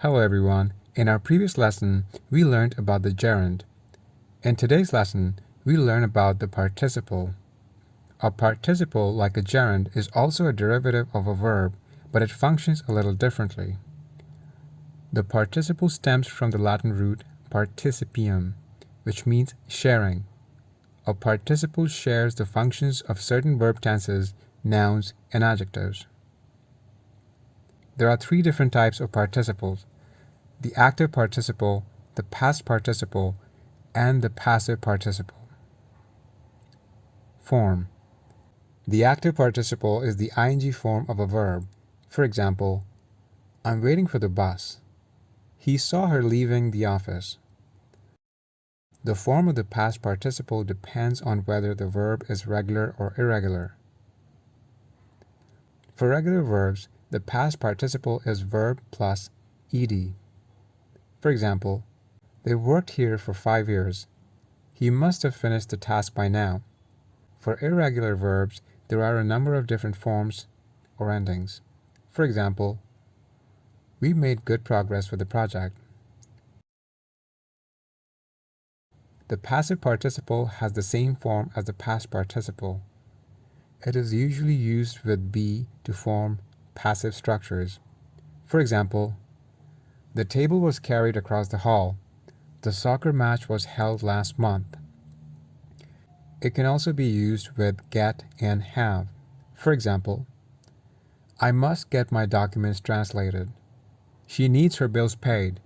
Hello everyone. In our previous lesson, we learned about the gerund. In today's lesson, we learn about the participle. A participle, like a gerund, is also a derivative of a verb, but it functions a little differently. The participle stems from the Latin root participium, which means sharing. A participle shares the functions of certain verb tenses, nouns, and adjectives. There are three different types of participles: the active participle, the past participle, and the passive participle. Form. The active participle is the ing form of a verb. For example, I'm waiting for the bus. He saw her leaving the office. The form of the past participle depends on whether the verb is regular or irregular. For regular verbs, the past participle is verb plus ed. For example, they worked here for 5 years. He must have finished the task by now. For irregular verbs, there are a number of different forms or endings. For example, we made good progress with the project. The passive participle has the same form as the past participle. It is usually used with be to form passive structures. For example, the table was carried across the hall. The soccer match was held last month. It can also be used with get and have. For example, I must get my documents translated. She needs her bills paid.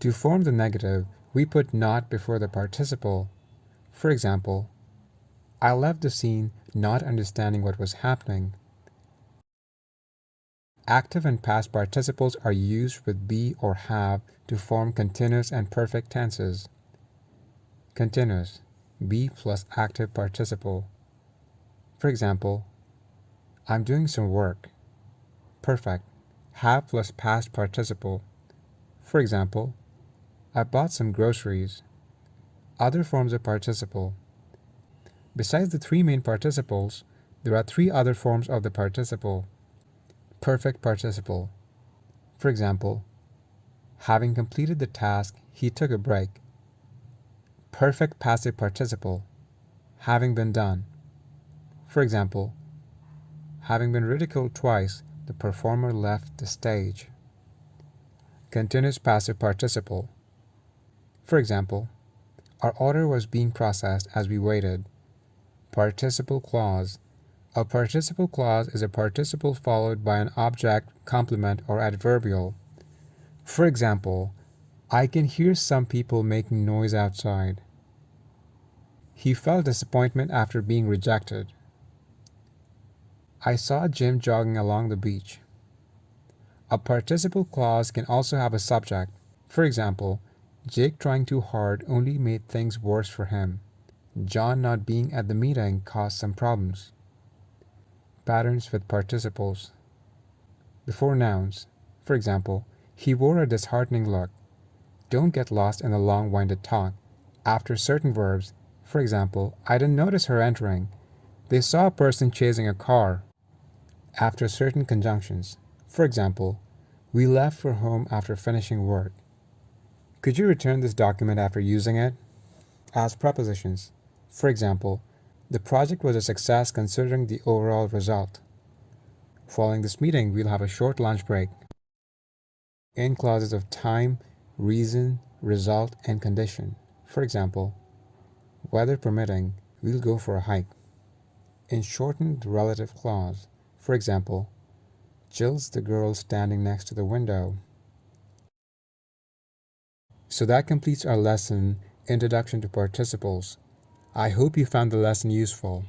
To form the negative, we put not before the participle. For example, I left the scene not understanding what was happening. Active and past participles are used with be or have to form continuous and perfect tenses. Continuous, be plus active participle. For example, I'm doing some work. Perfect, have plus past participle. For example, I bought some groceries. Other forms of participle. Besides the three main participles, there are three other forms of the participle. Perfect participle. For example, having completed the task, he took a break. Perfect passive participle. Having been done. For example, having been ridiculed twice, the performer left the stage. Continuous passive participle. For example, our order was being processed as we waited. Participle clause. A participle clause is a participle followed by an object, complement, or adverbial. For example, I can hear some people making noise outside. He felt disappointment after being rejected. I saw Jim jogging along the beach. A participle clause can also have a subject. For example, Jake trying too hard only made things worse for him. John not being at the meeting caused some problems. Patterns with participles. Before nouns. For example, he wore a disheartening look. Don't get lost in the long-winded talk. After certain verbs. For example, I didn't notice her entering. They saw a person chasing a car. After certain conjunctions. For example, we left for home after finishing work. Could you return this document after using it? As prepositions. For example, the project was a success considering the overall result. Following this meeting, we'll have a short lunch break. In clauses of time, reason, result, and condition. For example, weather permitting, we'll go for a hike. In shortened relative clause. For example, Jill's the girl standing next to the window. So that completes our lesson, Introduction to Participles. I hope you found the lesson useful.